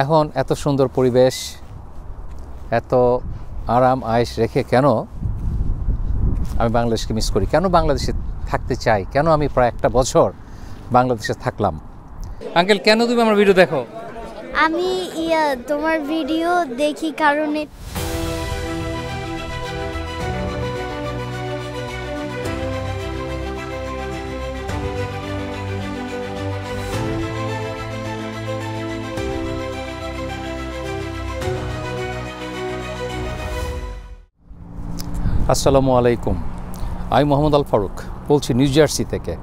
এখন এত সুন্দর পরিবেশ, এত আরাম আয়েশ রেখে কেন আমি বাংলাদেশকে মিস করি, কেন বাংলাদেশে থাকতে চাই, কেন আমি প্রায় একটা বছর বাংলাদেশে থাকলাম। আঙ্কেল, কেন তুমি আমার ভিডিও দেখো? আমি তোমার ভিডিও দেখি কারণে আসসালামু আলাইকুম, আমি মোহাম্মদ আল ফারুক বলছি নিউ জার্সি থেকে।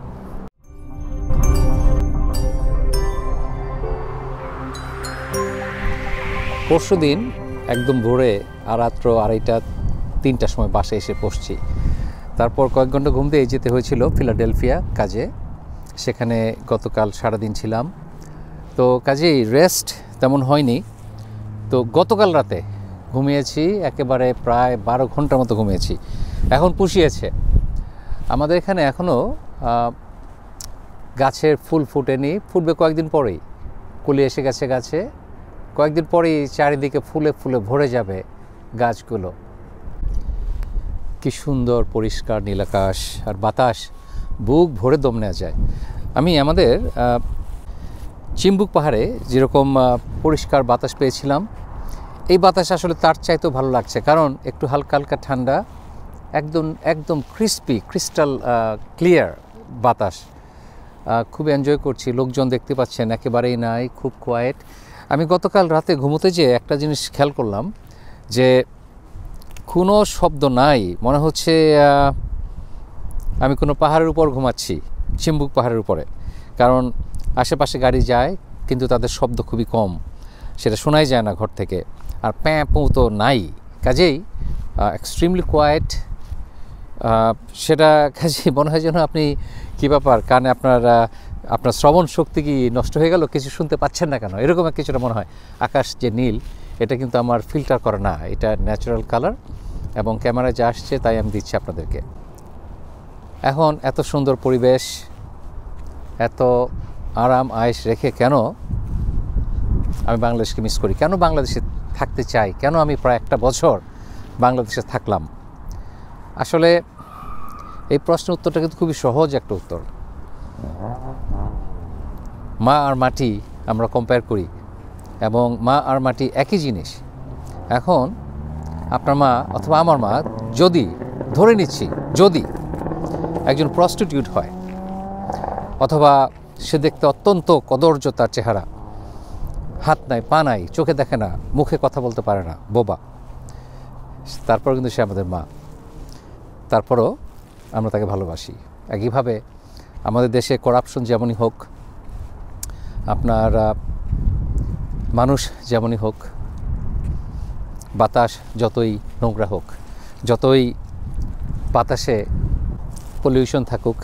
পরশুদিন একদম ভোরে রাত্র 2:30-3টার সময় বাসায় এসে পৌঁছছি। তারপর কয়েক ঘন্টা ঘুম দিয়ে যেতে হয়েছিল ফিলাডেলফিয়া কাজে, সেখানে গতকাল সারাদিন ছিলাম। তো কাজেই রেস্ট তেমন হয়নি। তো গতকাল রাতে ঘুমিয়েছি একেবারে প্রায় 12 ঘন্টার মতো ঘুমিয়েছি। এখন পুষিয়েছে। আমাদের এখানে এখনও গাছের ফুল ফুটেনি, ফুটবে কয়েকদিন পরেই। কুলি এসে গেছে গাছে, কয়েকদিন পরেই চারিদিকে ফুলে ফুলে ভরে যাবে গাছগুলো। কি সুন্দর পরিষ্কার নীলাকাশ আর বাতাস, বুক ভরে দম নেওয়া যায়। আমি আমাদের চিম্বুক পাহাড়ে যেরকম পরিষ্কার বাতাস পেয়েছিলাম, এই বাতাস আসলে তার চাইতেও ভালো লাগছে, কারণ একটু হালকা হালকা ঠান্ডা, একদম ক্রিস্পি ক্রিস্টাল ক্লিয়ার বাতাস। খুব এনজয় করছি। লোকজন দেখতে পাচ্ছেন একেবারেই নাই, খুব কোয়াইট। আমি গতকাল রাতে ঘুমোতে যেয়ে একটা জিনিস খেয়াল করলাম যে কোনো শব্দ নাই, মনে হচ্ছে আমি কোনো পাহাড়ের উপর ঘুমাচ্ছি, চিম্বুক পাহাড়ের উপরে। কারণ আশেপাশে গাড়ি যায় কিন্তু তাদের শব্দ খুবই কম, সেটা শোনাই যায় না ঘর থেকে। আর প্যাঁ পৌ তো নাই, কাজেই এক্সট্রিমলি কোয়াইট। সেটা কাজেই মনে হয় যেন আপনি কী ব্যাপার, কানে আপনার শ্রবণ শক্তি কি নষ্ট হয়ে গেল, কিছু শুনতে পাচ্ছেন না কেন, এরকম কিছুটা মনে হয়। আকাশ যে নীল, এটা কিন্তু আমার ফিল্টার করা না, এটা ন্যাচারাল কালার, এবং ক্যামেরায় যা আসছে তাই আমি দিচ্ছি আপনাদেরকে। এখন এত সুন্দর পরিবেশ, এত আরাম আয়েশ রেখে কেন আমি বাংলাদেশকে মিস করি, কেন বাংলাদেশে থাকতে চাই, কেন আমি প্রায় একটা বছর বাংলাদেশে থাকলাম। আসলে এই প্রশ্নের উত্তরটা কিন্তু খুবই সহজ একটা উত্তর। মা আর মাটি আমরা কম্পেয়ার করি, এবং মা আর মাটি একই জিনিস। এখন আপনার মা অথবা আমার মা যদি, ধরে নিচ্ছি, যদি একজন প্রস্টিটিউট হয়, অথবা সে দেখতে অত্যন্ত কদর্য, তার চেহারা, হাত নাই পা নাই, চোখে দেখে না, মুখে কথা বলতে পারে না, বোবা, তারপর কিন্তু সে আমাদের মা। তারপরও আমরা তাকে ভালোবাসি। একইভাবে আমাদের দেশে করাপশন যেমনই হোক, আপনার মানুষ যেমনই হোক, বাতাস যতই নোংরা হোক, যতই বাতাসে পলিউশন থাকুক,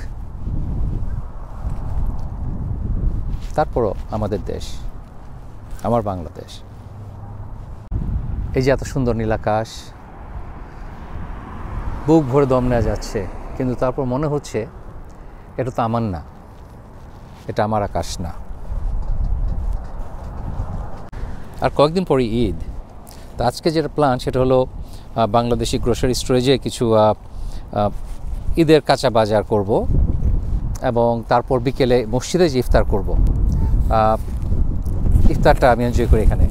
তারপরও আমাদের দেশ, আমার বাংলাদেশ। এই যে এত সুন্দর নীলাকাশ, বুক ভরে দম নেওয়া যাচ্ছে, কিন্তু তারপর মনে হচ্ছে এটা তো আমার না, এটা আমার আকাশ না। আর কয়েকদিন পরে ঈদ। তো আজকে যেটা প্ল্যান সেটা হলো বাংলাদেশি গ্রোসারি স্টোরেজে কিছু ঈদের কাঁচা বাজার করব, এবং তারপর বিকেলে মসজিদে যে ইফতার করব। ইফতারটা আমি এনজয় করি এখানে।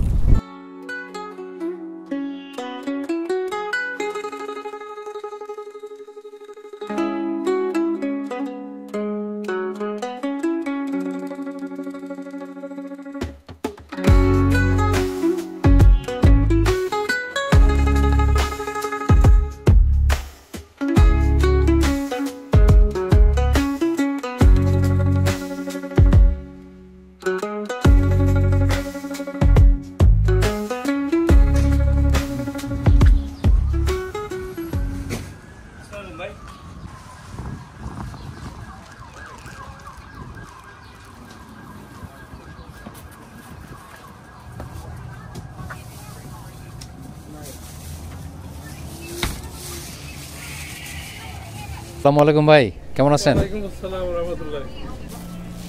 আসসালামু আলাইকুম ভাই, কেমন আছেন? ওয়ালাইকুম আসসালাম ওয়া রাহমাতুল্লাহ।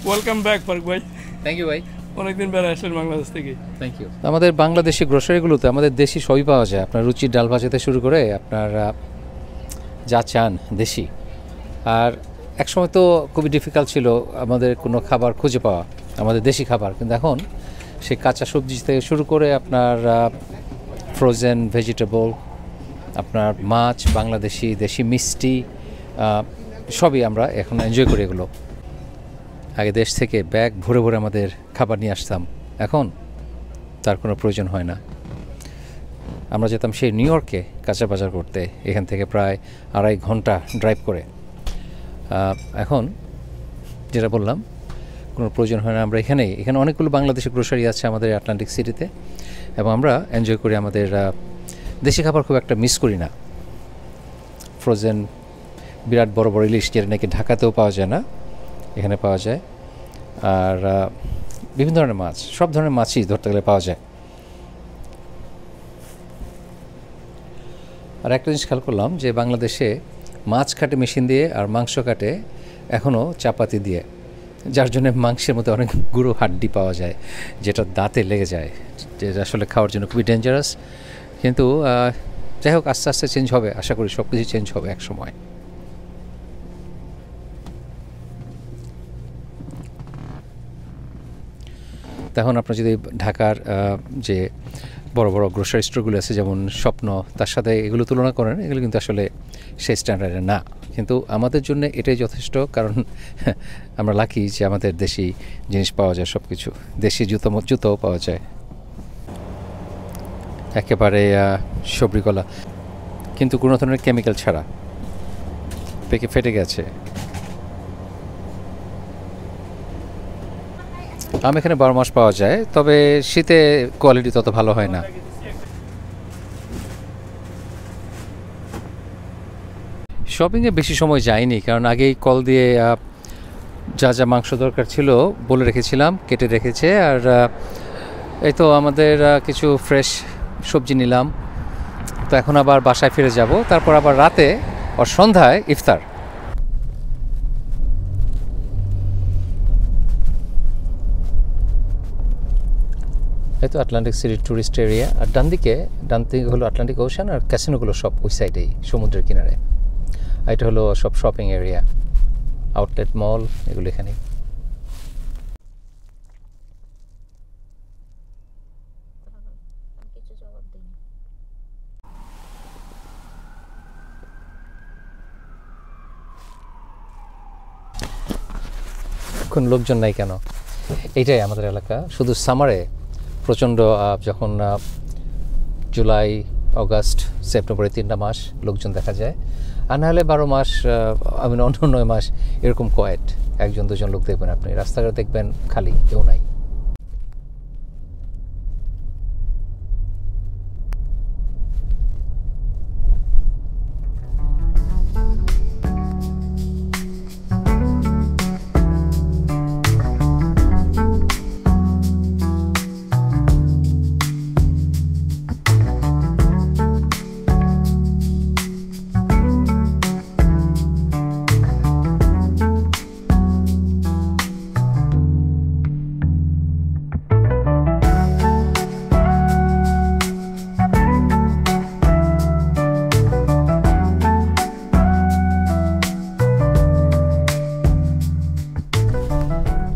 ওয়েলকাম ব্যাক ফারুক ভাই। থ্যাংক ইউ ভাই। অনেকদিন বেড়ে আসলেন বাংলাদেশ থেকে। Thank you. আমাদের বাংলাদেশি গ্রোসারিগুলোতে আমাদের দেশি সবই পাওয়া যায়, আপনার রুচির ডাল ভাজাতে শুরু করে আপনার যা চান দেশি। আর একসময় তো খুবই ডিফিকাল্ট ছিল আমাদের কোনো খাবার খুঁজে পাওয়া, আমাদের দেশি খাবার, কিন্তু এখন সেই কাঁচা সবজি থেকে শুরু করে আপনার ফ্রোজেন ভেজিটেবল, আপনার মাছ, বাংলাদেশি দেশি মিষ্টি, সবই আমরা এখন এনজয় করি এগুলো। আগে দেশ থেকে ব্যাগ ভরে ভরে আমাদের খাবার নিয়ে আসতাম, এখন তার কোনো প্রয়োজন হয় না। আমরা যেতাম সেই নিউ ইয়র্কে কাঁচা বাজার করতে, এখান থেকে প্রায় 2.5 ঘন্টা ড্রাইভ করে। এখন যেটা বললাম, কোনো প্রয়োজন হয় না, আমরা এখানে অনেকগুলো বাংলাদেশি গ্রোসারি আছে আমাদের আটলান্টিক সিটিতে, এবং আমরা এনজয় করি আমাদের দেশি খাবার, খুব একটা মিস করি না। ফ্রোজেন বিরাট বড় বড় ইলিশ, যেটা নাকি ঢাকাতেও পাওয়া যায় না, এখানে পাওয়া যায়। আর বিভিন্ন ধরনের মাছ, সব ধরনের মাছই ধরতে গেলে পাওয়া যায়। আর একটা জিনিস খেয়াল করলাম যে বাংলাদেশে মাছ কাটে মেশিন দিয়ে আর মাংস কাটে এখনও চাপাতি দিয়ে, যার জন্য মাংসের মধ্যে অনেক গুঁড়ো হাড্ডি পাওয়া যায়, যেটা দাঁতে লেগে যায়, যেটা আসলে খাওয়ার জন্য খুবই ডেঞ্জারাস। কিন্তু যাই হোক, আস্তে আস্তে চেঞ্জ হবে, আশা করি সব কিছু চেঞ্জ হবে এক সময়। তখন আপনার যদি ঢাকার যে বড় বড় গ্রোসারি স্টোরগুলো আছে যেমন স্বপ্ন, তার সাথে এগুলো তুলনা করেন, এগুলো কিন্তু আসলে সেই স্ট্যান্ডার্ডের না। কিন্তু আমাদের জন্য এটাই যথেষ্ট, কারণ আমরা লাকি যে আমাদের দেশি জিনিস পাওয়া যায়, সব কিছু দেশি জুতোও পাওয়া যায়, একেবারে সবরি কলা, কিন্তু কোনো ধরনের কেমিক্যাল ছাড়া, পেকে ফেটে গেছে। আম এখানে 12 মাস পাওয়া যায়, তবে শীতে কোয়ালিটি তত ভালো হয় না। শপিংয়ে বেশি সময় যায়নি, কারণ আগেই কল দিয়ে যা যা মাংস দরকার ছিল বলে রেখেছিলাম, কেটে রেখেছে। আর এই তো আমাদের কিছু ফ্রেশ সবজি নিলাম, তো এখন আবার বাসায় ফিরে যাব, তারপর আবার রাতে ও সন্ধ্যায় ইফতার। এই তো আটলান্টিক সিটি ট্যুরিস্ট এরিয়া, আর ডান দিকে হলো আটলান্টিক ওশান, আর ক্যাসিনোগুলো সব ওই সাইডেই, সমুদ্রের কিনারে। আর এটা হলো সব শপিং এরিয়া, আউটলেট মল, এগুলো এখানে। এখন লোকজন নাই কেন? এইটাই আমাদের এলাকা। শুধু সামারে প্রচণ্ড, যখন জুলাই, অগাস্ট, সেপ্টেম্বরে 3টা মাস লোকজন দেখা যায়, আর নাহলে 12 মাস, অন্য 9 মাস এরকম কোয়েট, 1-2 লোক দেখবেন আপনি। রাস্তাঘাটে দেখবেন খালি, কেউ নাই।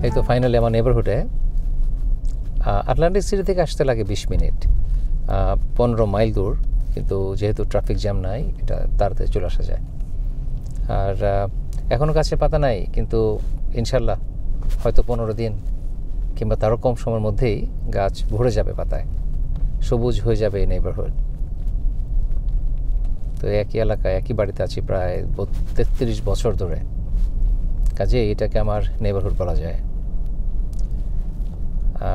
এই তো ফাইনালি আমার নেবারহুডে। আটলান্টিক সিটি থেকে আসতে লাগে 20 মিনিট, 15 মাইল দূর, কিন্তু যেহেতু ট্রাফিক জ্যাম নাই, এটা তাড়াতাড়ি চলে আসা যায়। আর এখনও গাছের পাতা নাই, কিন্তু ইনশাল্লাহ হয়তো 15 দিন কিংবা তারও কম সময়ের মধ্যেই গাছ ভরে যাবে পাতায়, সবুজ হয়ে যাবে এই নেবারহুড। তো একই এলাকায়, একই বাড়িতে আছি প্রায় 33 বছর ধরে, কাজে এটাকে আমার নেবারহুড বলা যায়।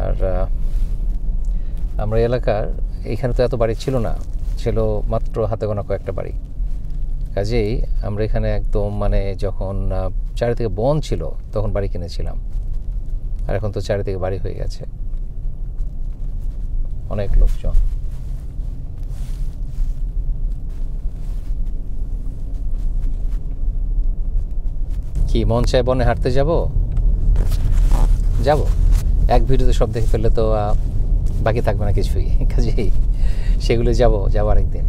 আর আমরা এলাকার এইখানে তো এত বাড়ি ছিল না, ছিল মাত্র হাতে গোনা কয়েকটা বাড়ি। কাজেই আমরা এখানে একদম মানে যখন চারিদিকে বন ছিল তখন বাড়ি কিনেছিলাম, আর এখন তো চারিদিকে বাড়ি হয়ে গেছে, অনেক লোকজন। কি মন চায় বনে হাঁটতে যাব? এক ভিডিওতে সব দেখে ফেললে তো বাকি থাকবে না কিছুই, কাজেই সেগুলো যাবো আরেকদিন।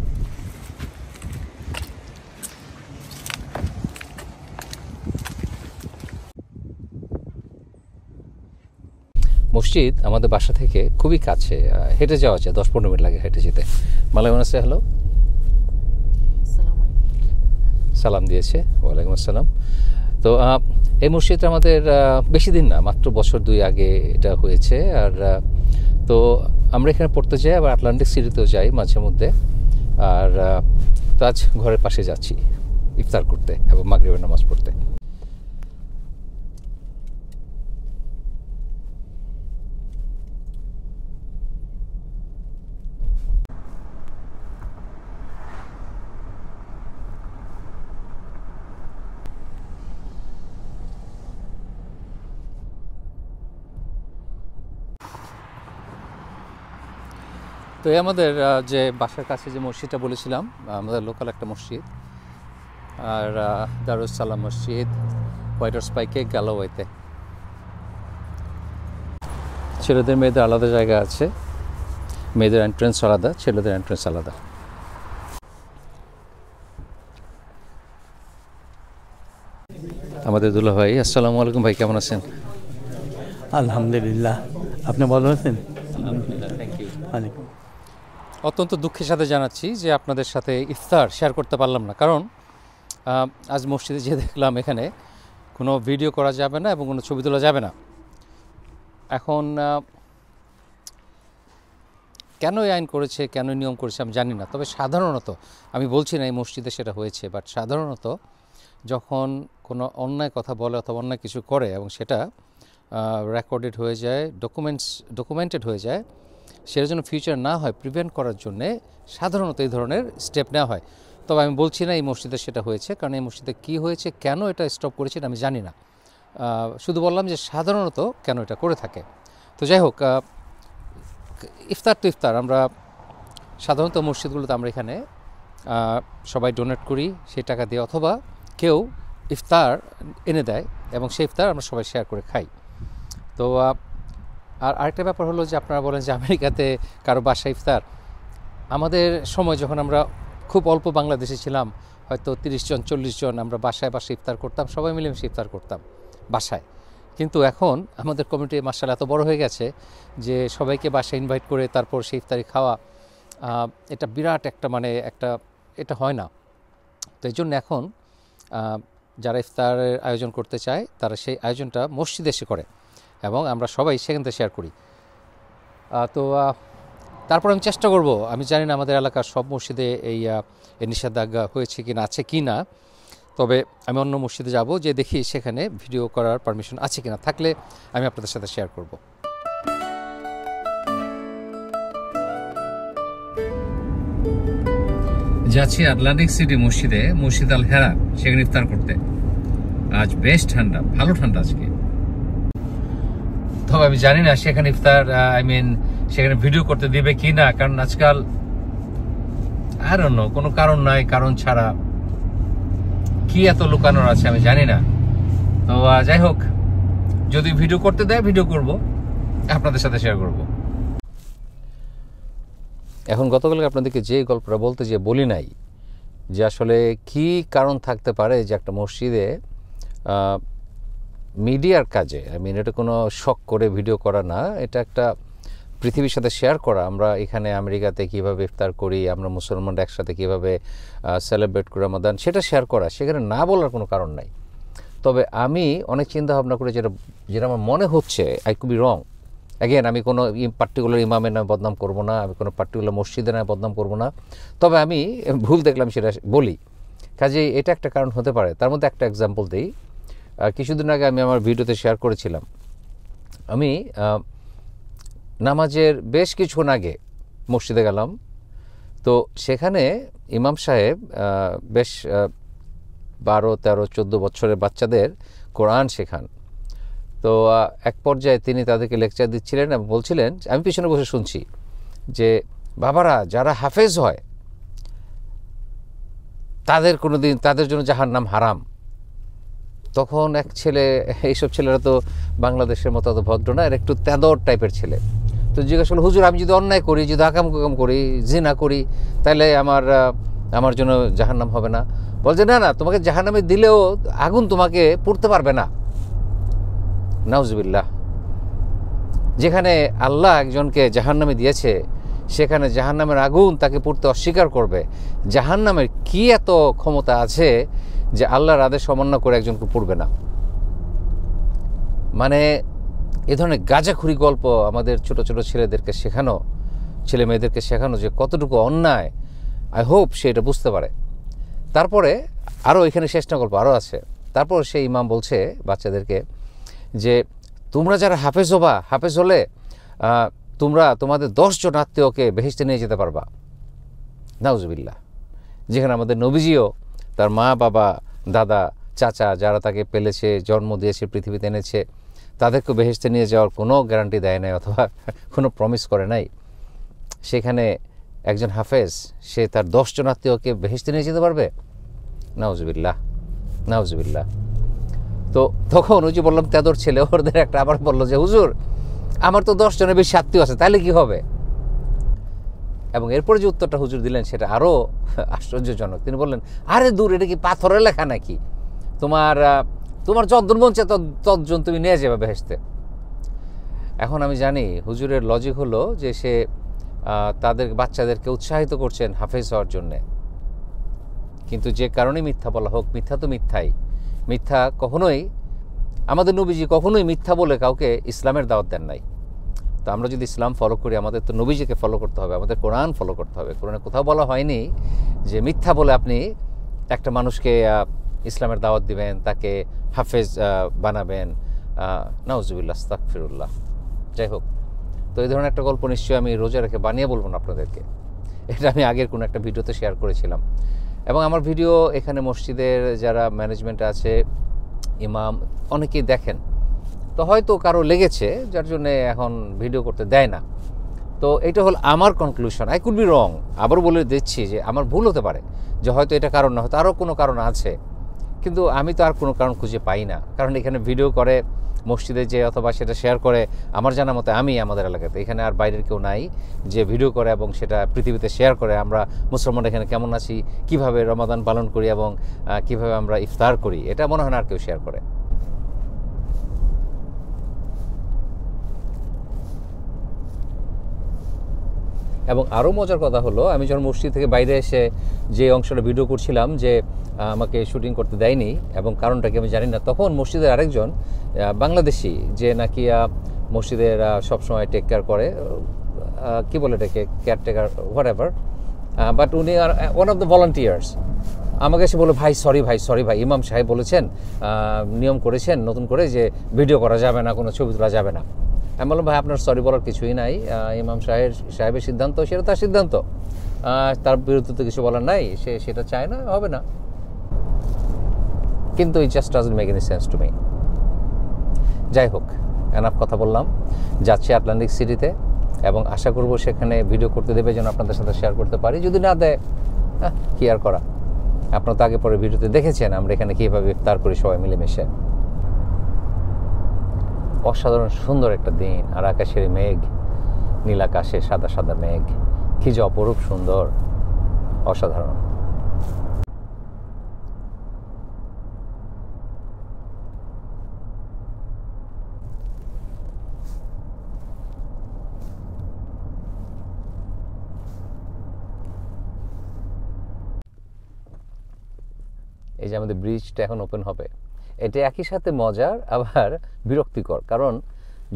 মসজিদ আমাদের বাসা থেকে খুবই কাছে, হেঁটে যাওয়া যায়, 10-15 মিনিট লাগে হেঁটে যেতে। মালাইমান আছে, হ্যালো, সালাম দিয়েছে, ওয়ালাইকুম আসসালাম। তো এই মসজিদটা আমাদের বেশি দিন না, মাত্র বছর 2 আগে এটা হয়েছে। আর তো আমরা এখানে পড়তে যাই, আবার আটলান্টিক সিটিতেও যাই মাঝে মধ্যে। আর তো আজ ঘরের পাশে যাচ্ছি ইফতার করতে এবং মাগরিবের নামাজ পড়তে। তো এই আমাদের যে বাসার কাছে যে মসজিদটা বলেছিলাম, আমাদের লোকাল একটা মসজিদ, আর দারুস সালাম মসজিদ, হোয়াইট হাউস পাইকে গ্যালাওয়েতে। ছেলেদের মেয়েদের আলাদা জায়গা আছে, মেয়েদের এন্ট্রেন্স আলাদা, ছেলেদের এন্ট্রেন্স আলাদা। আমাদের দুলা ভাই, আসসালামু আলাইকুম ভাই, কেমন আছেন? আলহামদুলিল্লাহ, আপনি ভালো আছেন? আলহামদুলিল্লাহ, থ্যাংক ইউ। ওয়ালাইকুম। অত্যন্ত দুঃখের সাথে জানাচ্ছি যে আপনাদের সাথে ইফতার শেয়ার করতে পারলাম না, কারণ আজ মসজিদে যে দেখলাম এখানে কোনো ভিডিও করা যাবে না এবং কোনো ছবি তোলা যাবে না। এখন কেন এই আইন করেছে, কেন নিয়ম করেছে আমি জানি না, তবে সাধারণত, আমি বলছি না এই মসজিদে সেটা হয়েছে, বাট সাধারণত যখন কোনো অন্যায় কথা বলে অথবা অন্যায় কিছু করে এবং সেটা রেকর্ডেড হয়ে যায়, ডকুমেন্টেড হয়ে যায়, সেটা যেন ফিউচার না হয়, প্রিভেন্ট করার জন্যে সাধারণত এই ধরনের স্টেপ নেওয়া হয়। তবে আমি বলছি না এই মসজিদে সেটা হয়েছে, কারণ এই মসজিদে কী হয়েছে, কেন এটা স্টপ করেছে আমি জানি না। শুধু বললাম যে সাধারণত কেন এটা করে থাকে। তো যাই হোক, ইফতার তো ইফতার, আমরা সাধারণত মসজিদগুলোতে আমরা এখানে সবাই ডোনেট করি সেই টাকা দিয়ে, অথবা কেউ ইফতার এনে দেয় এবং সেই ইফতার আমরা সবাই শেয়ার করে খাই। তো আর আরেকটা ব্যাপার হলো যে আপনারা বলেন যে আমেরিকাতে কারো বাসায় ইফতার, আমাদের সময় যখন আমরা খুব অল্প বাংলাদেশে ছিলাম, হয়তো 30 জন 40 জন আমরা বাসায় ইফতার করতাম, সবাই মিলেমিশে ইফতার করতাম বাসায়। কিন্তু এখন আমাদের কমিটি মাশাআল্লাহ এত বড় হয়ে গেছে যে সবাইকে বাসায় ইনভাইট করে তারপর সেই ইফতারি খাওয়া, এটা বিরাট একটা এটা হয় না। তো এই জন্য এখন যারা ইফতারের আয়োজন করতে চায় তারা সেই আয়োজনটা মসজিদে এসে করে এবং আমরা সবাই সেখান থেকে শেয়ার করি। তো তারপর আমি চেষ্টা করব, আমি জানি না আমাদের এলাকার সব মসজিদে এই নিষেধাজ্ঞা হয়েছে কি না, আছে কি না, তবে আমি অন্য মসজিদে যাব, যে দেখি সেখানে ভিডিও করার পারমিশন আছে কিনা, থাকলে আমি আপনাদের সাথে শেয়ার করব। যাচ্ছি আটলান্টিক সিটি মসজিদে, মসজিদ আল হেরা, সেখানে ইফতার করতে। আজ বেশ ঠান্ডা, ভালো ঠান্ডা আজকে। তবে আমি জানি না সেখানে ইফতার সেখানে ভিডিও করতে দিবে কি না, কারণ আজকাল আর অন্য কোনো কারণ নাই, কারণ ছাড়া কি এত লুকানোর আছে আমি জানি না। তো যাই হোক, যদি ভিডিও করতে দেয় ভিডিও করব, আপনাদের সাথে শেয়ার করব। এখন গতকালকে আপনাদেরকে যে গল্পটা বলতে যে বলি নাই, যে আসলে কি কারণ থাকতে পারে যে একটা মসজিদে মিডিয়ার কাজে, এটা কোনো শখ করে ভিডিও করা না, এটা একটা পৃথিবীর সাথে শেয়ার করা। আমরা এখানে আমেরিকাতে কিভাবে ইফতার করি, আমরা মুসলমানরা একসাথে কিভাবে সেলিব্রেট করি রমাদান, সেটা শেয়ার করা, সেখানে না বলার কোনো কারণ নাই। তবে আমি অনেক চিন্তা ভাবনা করে যেটা আমার মনে হচ্ছে, I could be wrong. Again, আমি কোনো পার্টিকুলার ইমামের নামে বদনাম করব না, আমি কোনো পার্টিকুলার মসজিদের নামে বদনাম করব না, তবে আমি ভুল দেখলাম সেটা বলি। কাজেই এটা একটা কারণ হতে পারে। তার মধ্যে একটা এক্সাম্পল দিই। কিছুদিন আগে আমি আমার ভিডিওতে শেয়ার করেছিলাম, আমি নামাজের বেশ কিছুক্ষণ আগে মসজিদে গেলাম। তো সেখানে ইমাম সাহেব বেশ 12, 13, 14 বছরের বাচ্চাদের কোরআন শেখান। তো এক পর্যায়ে তিনি তাদেরকে লেকচার দিচ্ছিলেন এবং বলছিলেন, আমি পিছনে বসে শুনছি, যে বাবারা যারা হাফেজ হয় তাদের জন্য জাহান্নাম হারাম। তখন এক ছেলে, এইসব ছেলেরা তো বাংলাদেশের মতো অত ভদ্র না, এর একটু তেদর টাইপের ছেলে, তো জিজ্ঞাসা করলো, হুজুর আমি যদি অন্যায় করি, যদি আকাম কুকাম করি, জিনা করি, তাহলে আমার জন্য জাহান্নাম হবে না? বলছে না না, তোমাকে জাহান্নামে দিলেও আগুন তোমাকে পুড়তে পারবে না। নাউজুবিল্লাহ। যেখানে আল্লাহ একজনকে জাহান্নামে দিয়েছে, সেখানে জাহান্নামের আগুন তাকে পুড়তে অস্বীকার করবে। জাহান্নামের কি এত ক্ষমতা আছে যে আল্লাহর আদেশ অমান্য করে একজনকে পুড়বে না? মানে এ ধরনের গাঁজাখুরি গল্প আমাদের ছোট ছোট ছেলেদেরকে শেখানো, ছেলে মেয়েদেরকে শেখানো যে কতটুকু অন্যায়, আই হোপ সে এটা বুঝতে পারে। তারপরে আরও এখানে শেষ না, গল্প আরও আছে। তারপর সেই ইমাম বলছে বাচ্চাদেরকে যে তোমরা যারা হাফেজ হবা, হাফেজ হলে তোমরা তোমাদের 10 জন আত্মীয়কে বেহেশতে নিয়ে যেতে পারবা। নাউজুবিল্লাহ। যেখানে আমাদের নবীজিও তার মা বাবা দাদা চাচা যারা তাকে পেলেছে, জন্ম দিয়েছে, পৃথিবীতে এনেছে, তাদেরকে বেহেশতে নিয়ে যাওয়ার কোনো গ্যারান্টি দেয় নাই অথবা কোনো প্রমিস করে নাই। সেখানে একজন হাফেজ সে তার 10 জন আত্মীয়কে বেহেশতে নিয়ে যেতে পারবে। নাউজুবিল্লাহ, নাউজুবিল্লাহ। তো তখন ওই যে বললাম তেদর ছেলে, ওদের একটা আবার বললো যে হুজুর আমার তো 10 জনের বেশি আত্মীয় আছে, তাহলে কি হবে? এবং এরপরে যে উত্তরটা হুজুর দিলেন সেটা আরও আশ্চর্যজনক। তিনি বললেন, আরে দূর, এটা কি পাথরের লেখা নাকি? তোমার যতজন মন চায় ততজন তুমি নিয়ে যাবে বেহেশতে। এখন আমি জানি হুজুরের লজিক হলো যে সে তাদের বাচ্চাদেরকে উৎসাহিত করছেন হাফেজ হওয়ার জন্যে। কিন্তু যে কারণে মিথ্যা বলা হোক, মিথ্যা তো মিথ্যাই। মিথ্যা কখনোই, আমাদের নবীজি কখনোই মিথ্যা বলে কাউকে ইসলামের দাওয়াত দেন নাই। তো আমরা যদি ইসলাম ফলো করি, আমাদের তো নবীজিকে ফলো করতে হবে, আমাদের কোরআন ফলো করতে হবে। কোরআনে কোথাও বলা হয়নি যে মিথ্যা বলে আপনি একটা মানুষকে ইসলামের দাওয়াত দিবেন, তাকে হাফেজ বানাবেন। নাউজুবিল্লাহ, আস্তাগফিরুল্লাহ। যাই হোক, তো এই ধরনের একটা গল্প নিশ্চয়ই আমি রোজা রেখে বানিয়ে বলবো না আপনাদেরকে। এটা আমি আগের কোনো একটা ভিডিওতে শেয়ার করেছিলাম। এবং আমার ভিডিও এখানে মসজিদের যারা ম্যানেজমেন্ট আছে, ইমাম, অনেকেই দেখেন। তো হয়তো কারো লেগেছে, যার জন্যে এখন ভিডিও করতে দেয় না। তো এটা হল আমার conclusion. I could be wrong. আবারও বলে দিচ্ছি যে আমার ভুল হতে পারে, যে হয়তো এটা কারণ না, হয়তো আরও কোনো কারণ আছে, কিন্তু আমি তো আর কোনো কারণ খুঁজে পাই না। কারণ এখানে ভিডিও করে মসজিদে যে অথবা সেটা শেয়ার করে, আমার জানা মতে আমি আমাদের এলাকাতে, এখানে আর বাইরের কেউ নাই যে ভিডিও করে এবং সেটা পৃথিবীতে শেয়ার করে আমরা মুসলমান এখানে কেমন আছি, কিভাবে রমাদান পালন করি এবং কিভাবে আমরা ইফতার করি, এটা মনে হয় না আর কেউ শেয়ার করে। এবং আরও মজার কথা হলো, আমি যখন মসজিদ থেকে বাইরে এসে যে অংশটা ভিডিও করছিলাম যে আমাকে শুটিং করতে দেয়নি এবং কারণটা কি আমি জানি না, তখন মসজিদের আরেকজন বাংলাদেশি যে নাকি মসজিদের সবসময় টেক কেয়ার করে, কি বলে এটাকে, কেয়ারটেকার হোয়াট এভার, বাট উনি আর ওয়ান অফ দ্য ভলান্টিয়ার্স, আমাকে এসে বলে, ভাই সরি ভাই, ইমাম সাহেব বলেছেন, নিয়ম করেছেন নতুন করে যে ভিডিও করা যাবে না, কোনো ছবি তোলা যাবে না। আমি বললাম, ভাই আপনার সরি বলার কিছুই নাই, ইমাম সাহেবের সিদ্ধান্ত, সেটা তার সিদ্ধান্ত, তার বিরুদ্ধে তো কিছু বলার নাই, সে সেটা চায় না, হবে না। কিন্তু it just doesn't make any sense to me. যাই হোক, এনাফ কথা বললাম। যাচ্ছি আটলান্টিক সিটিতে এবং আশা করব সেখানে ভিডিও করতে দেবে যেন আপনাদের সাথে শেয়ার করতে পারি। যদি না দেয়, কি আর করা। আপনারা তো আগে পরে ভিডিওতে দেখেছেন আমরা এখানে কীভাবে ইফতার করি সবাই মিলেমিশে। অসাধারণ সুন্দর একটা দিন, আর আকাশের মেঘ, নীল আকাশে সাদা সাদা মেঘ, কি যে অপরূপ সুন্দর, অসাধারণ। এই যে আমাদের ব্রিজটা এখন ওপেন হবে, এটা একই সাথে মজার আবার বিরক্তিকর। কারণ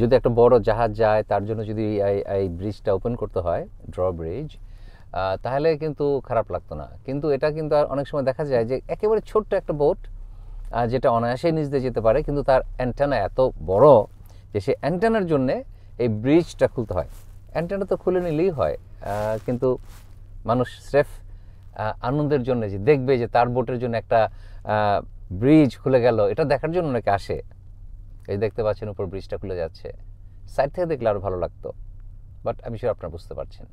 যদি একটা বড় জাহাজ যায়, তার জন্য যদি এই ব্রিজটা ওপেন করতে হয়, ড্র ব্রিজ, তাহলে কিন্তু খারাপ লাগতো না। কিন্তু এটা কিন্তু অনেক সময় দেখা যায় যে একেবারে ছোট্ট একটা বোট যেটা অনায়াসে নিচ দিয়ে যেতে পারে, কিন্তু তার অ্যান্টেনা এত বড় যে সেই অ্যান্টেনার জন্যে এই ব্রিজটা খুলতে হয়। অ্যান্টেনা তো খুলে নিলেই হয়, কিন্তু মানুষ স্রেফ আনন্দের জন্য যে দেখবে যে তার বোটের জন্য একটা ব্রিজ খুলে গেল, এটা দেখার জন্য অনেকে আসে। এই দেখতে পাচ্ছেন উপর ব্রিজটা খুলে যাচ্ছে, সাইড থেকে দেখলে আরও ভালো লাগতো, বাট আমি শিওর আপনারা বুঝতে পারছেন।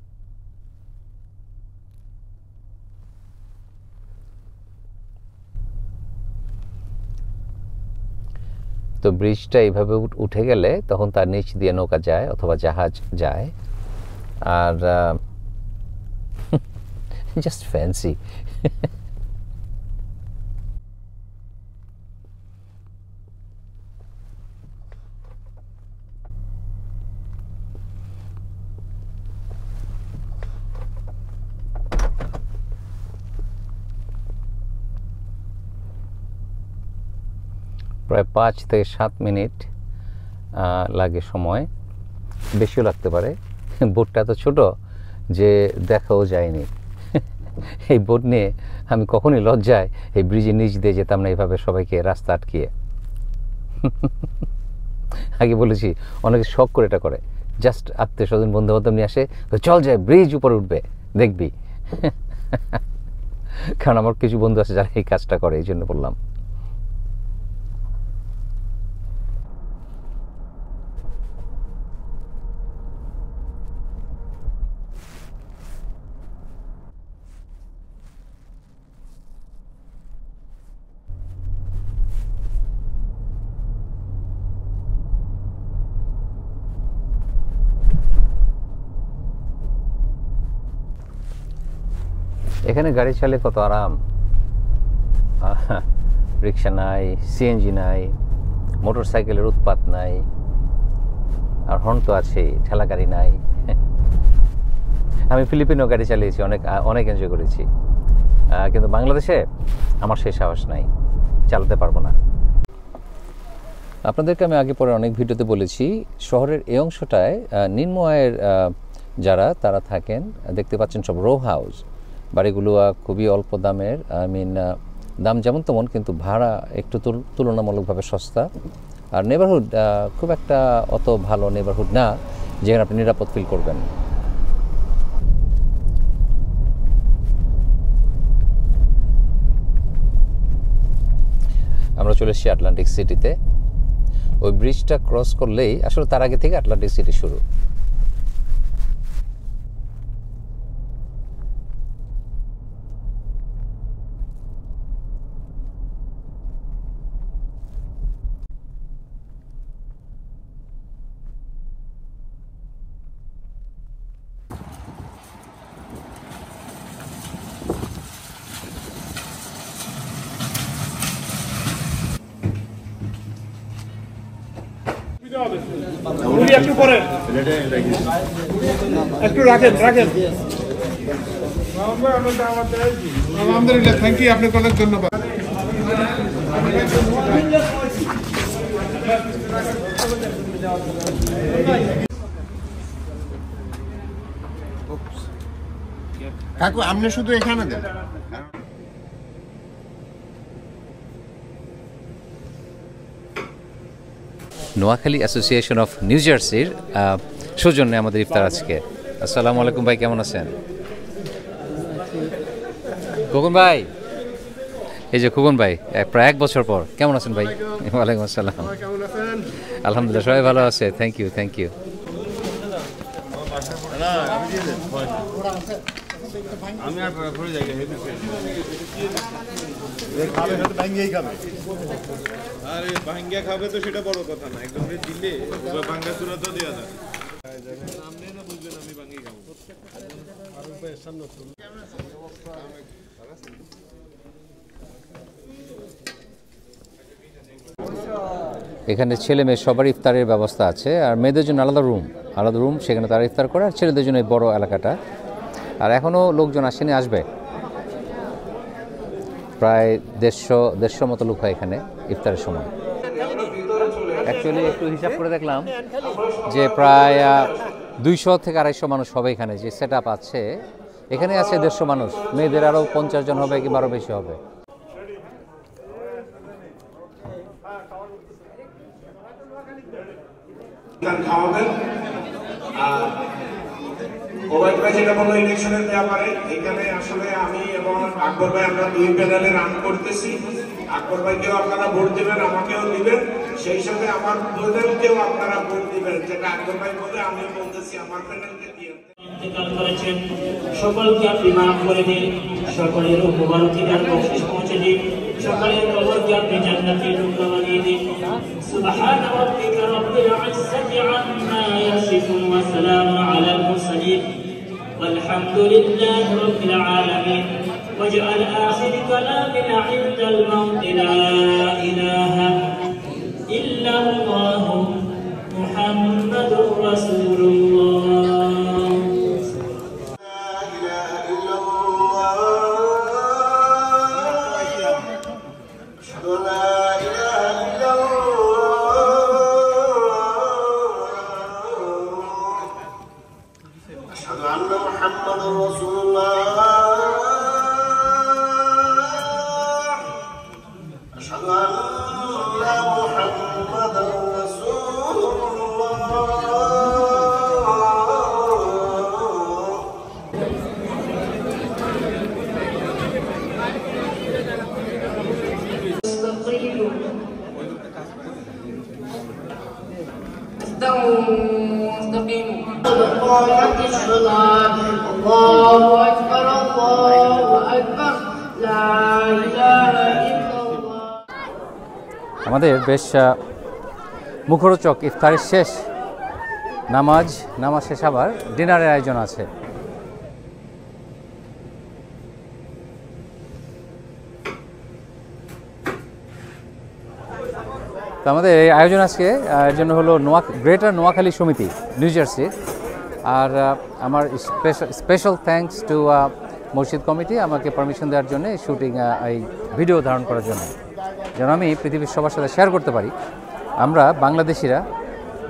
তো ব্রিজটা এইভাবে উঠে গেলে তখন তার নিচ দিয়ে নৌকা যায় অথবা জাহাজ যায়। আর জাস্ট ফ্যান্সি। প্রায় 5 থেকে 7 মিনিট লাগে সময়, বেশিও লাগতে পারে। বোটটা এত ছোট যে দেখাও যায়নি। এই বোট নিয়ে আমি কখনই লজ্জায় এই ব্রিজের নিচ দিয়ে যেতাম না এইভাবে সবাইকে রাস্তা আটকিয়ে। আগে বলেছি অনেকে শখ করে এটা করে, জাস্ট আত্মীয় স্বজন বন্ধু বান্ধব নিয়ে আসে, চল যায় ব্রিজ উপরে উঠবে দেখবি। কারণ আমার কিছু বন্ধু আছে যারা এই কাজটা করে, এই জন্য বললাম। এখানে গাড়ি চালিয়ে কত আরাম। রিক্সা নাই, সিএনজি নাই, মোটর সাইকেলের উৎপাত নাই, আর হর্ন তো আছেই, ঠেলা গাড়ি নাই। আমি ফিলিপিনো গাড়ি চালিয়েছি, অনেক এনজয় করেছি, কিন্তু বাংলাদেশে আমার সেই সাহস নাই, চালাতে পারবো না। আপনাদেরকে আমি আগে পরে অনেক ভিডিওতে বলেছি, শহরের এই অংশটায় নিম্ন আয়ের যারা তারা থাকেন, দেখতে পাচ্ছেন সব রো হাউস। বাড়িগুলো খুবই অল্প দামের, দাম যেমন তেমন, কিন্তু ভাড়া একটু তুলনামূলকভাবে সস্তা। আর নেবারহুড খুব একটা অত ভালো নেবারহুড না যেখানে আপনি নিরাপদ ফিল করবেন। আমরা চলে এসেছি আটলান্টিক সিটিতে। ওই ব্রিজটা ক্রস করলেই আসলে তার আগে থেকে আটলান্টিক সিটি শুরু। একটু পরে একটু রাখেন। আলহামদুলিল্লাহ, থ্যাংক ইউ, আপনাকে অনেক ধন্যবাদ। কাকু আপনি শুধু এখানে দেন। নোয়াখালী অ্যাসোসিয়েশন অফ নিউ জার্সির সৌজন্যে আমাদের ইফতার আজকে। আসসালামু আলাইকুম ভাই, কেমন আছেন? খোকন ভাই, এই যে খোকন ভাই, প্রায় 1 বছর পর, কেমন আছেন ভাই? ওয়ালাইকুম আসসালাম। আলহামদুলিল্লাহ, সবাই ভালো আছে, থ্যাংক ইউ। আমি আর পরে যাই খাবে তো ভাঙ্গিয়াই খাবে। আরে ভাঙ্গিয়া খাবে তো সেটা বড় কথা না, একদম দিলে ভাঙ্গা চূড়া তো দেওয়া যায়। সামনে না বুঝবেন আমি ভাঙ্গি খাবো। এখানে ছেলে মেয়ে সবার ইফতারের ব্যবস্থা আছে, আর মেয়েদের জন্য আলাদা রুম, সেখানে তারা ইফতার করে, আর ছেলেদের জন্য এই বড় এলাকাটা। আর এখনও লোকজন আসেনি, আসবে। প্রায় 150 মতো লোক হয় এখানে ইফতারের সময়। অ্যাকচুয়ালি একটু হিসাব করে দেখলাম যে প্রায় 200 থেকে 250 মানুষ হবে এখানে। যে সেট আপ আছে এখানে আছে 150 মানুষ, মেয়েদের আরও 50 জন হবে কিংবা আরও বেশি হবে। ওবায়দ ভাই যেটা বললো ইলেকশনের ব্যাপারে, এখানে আসলে আমি এবং আকবর ভাই আমরা 2 প্যানেলে রান করতেছি। আকবর ভাইকেও আপনারা ভোট দিবেন, আমাকেও দিবেন, সেই সঙ্গে আমার প্যানেলকেও আপনারা ভোট দিবেন। যেটা আকবর ভাই বলে আমিও বলতেছি আমার প্যানেলকে দিয়ে। ইন্তেকাল করেছেন, সকলকে আপনি মাফ করে দিন, সকলের উপবারকী দান বকশিশ পৌঁছে দিন, সকলের কবরকে আপনি জান্নাতের টুকরা বানিয়ে দিন। الدين سبحان ربك رب العزة عما يصفون وسلام على المرسلين والحمد لله رب العالمين واجعل آخر كلامنا عند الموت لا إله إلا الله محمد رسول الله قامت الصلاة الله أكبر الله أكبر لا إله إلا الله আমাদের বেশ মুখরোচক ইফতারের শেষ নামাজ শেষ আবার ডিনারের আয়োজন আছে। তো আমাদের এই আয়োজন আজকে এর জন্য হলো গ্রেটার নোয়াখালী সমিতি নিউ জার্সি। আর আমার স্পেশাল থ্যাঙ্কস টু মসজিদ কমিটি আমাকে পারমিশন দেওয়ার জন্য শুটিং এই ভিডিও ধারণ করার জন্য, যেন আমি পৃথিবীর সবার সাথে শেয়ার করতে পারি আমরা বাংলাদেশিরা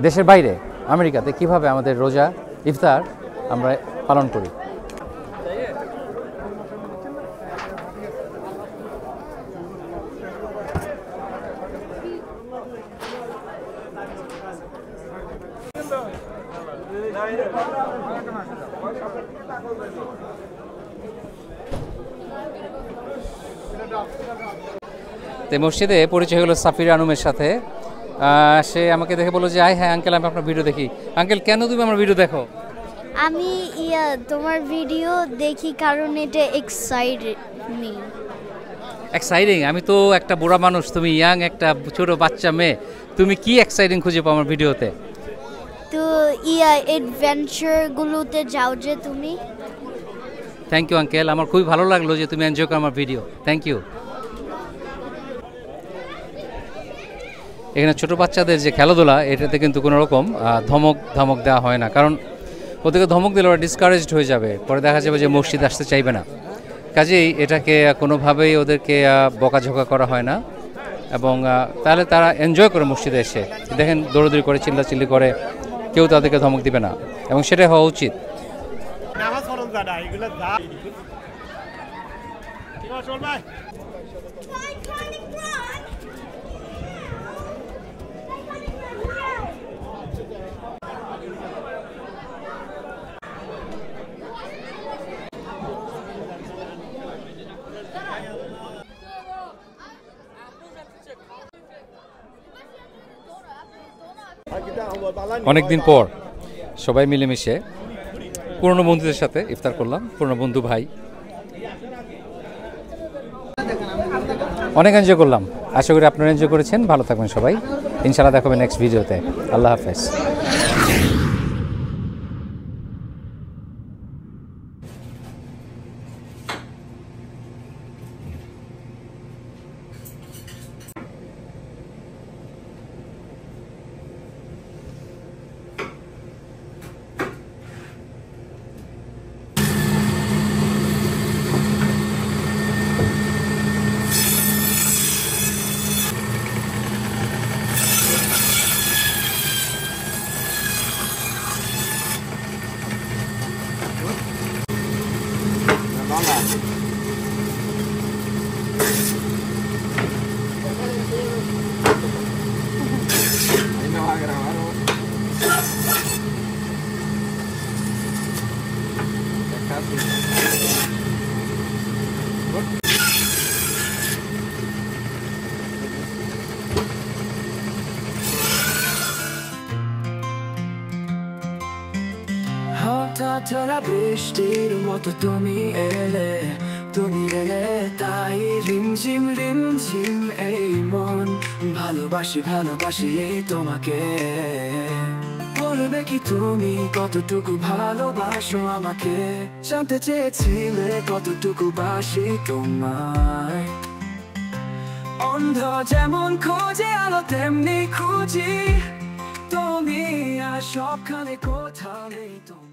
দেশের বাইরে আমেরিকাতে কিভাবে আমাদের রোজা ইফতার আমরা পালন করি। তো মসজিদে পরিচয় হলো সাফির আনুমের সাথে। সে আমাকে দেখে বললো যে হ্যাঁ আঙ্কেল আমি আপনার ভিডিও দেখি। আঙ্কেল কেন তুমি আমার ভিডিও দেখো? আমি তোমার ভিডিও দেখি কারণ এটা এক্সাইটিং। আমি তো একটা বুড়া মানুষ, তুমি ইয়াং একটা ছোট বাচ্চা মেয়ে, তুমি কি এক্সাইটিং খুঁজে পাও আমার ভিডিওতে? তো অ্যাডভেঞ্চারগুলোতে যাও যে তুমি। থ্যাংক ইউ আঙ্কেল, আমার খুবই ভালো লাগলো যে তুমি এনজয় করো আমার ভিডিও। Thank you. এখানে ছোট বাচ্চাদের যে খেলাধুলা, এটাতে কিন্তু কোনো রকম ধমক দেওয়া হয় না, কারণ ওদেরকে ধমক দিলে ওরা ডিসকারেজড হয়ে যাবে, পরে দেখা যাবে যে মসজিদ আসতে চাইবে না। কাজেই এটাকে কোনোভাবেই ওদেরকে বকাঝকা করা হয় না, এবং তাহলে তারা এনজয় করে মসজিদে এসে। দেখেন দৌড়দৌড়ি করে চিল্লাচিল্লি করে, কেউ তাদেরকে ধমক দিবে না, এবং সেটাই হওয়া উচিত। অনেকদিন পর সবাই মিলেমিশে পুরনো বন্ধুদের সাথে ইফতার করলাম, পুরনো বন্ধু ভাই, অনেক এনজয় করলাম। আশা করি আপনারা এনজয় করেছেন। ভালো থাকবেন সবাই, ইনশাআল্লাহ দেখা হবে নেক্সট ভিডিওতে। আল্লাহ হাফেজ। হঠাৎ বৃষ্টির মতো তুমি এলে, তুমি এলে তাই রিমঝিম রিমঝিম এই মন ভালোবাসি ভালোবাসি এই তোমাকে বলবে কি তুমি কতটুকু ভালোবাসো আমাকে জানতে চেয়েছিলে কতটুকু বাসি তোমায় অন্ধ যেমন খোঁজে আলো তেমনি খুঁজি তুমি আর সবখানে কোথাও নেই তুমি